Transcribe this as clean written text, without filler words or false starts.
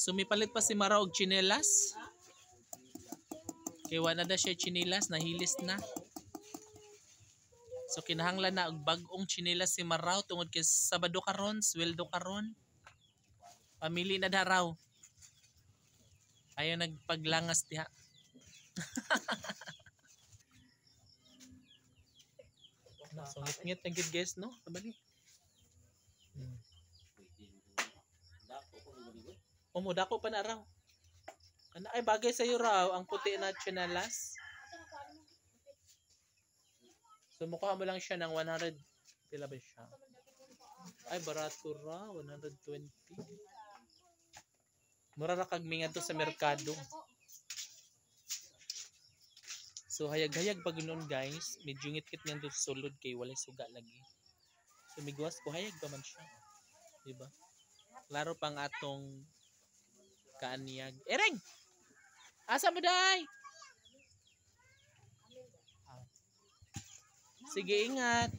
Sumipalit pa si Mara og tsinelas. Kay wala na siya tsinelas, nahilis na. So kinahanglan na og bag-ong tsinelas si Maraw tungod kay Sabado karon, sweldo karon. Pamili na daraw. Ayaw nagpaglangas diha. So ngit-ngit na gid guys no? Kabali. Dako pa na raw. Ano ay bagay sa iyo raw ang puti na tsinelas. So mukha mo lang siya ng 100 pila ba siya? Ay barato ra, 120. Mura ra kag mingadto sa merkado. So hayag-hayag pag noon guys, medyo ngit-ngit nga sulod kay walay suga lagi. So migwas ko hayag pa man siya. Di ba? Klaro pang atong kaanyag. Ereng! Asa mo day? Sige, ingat.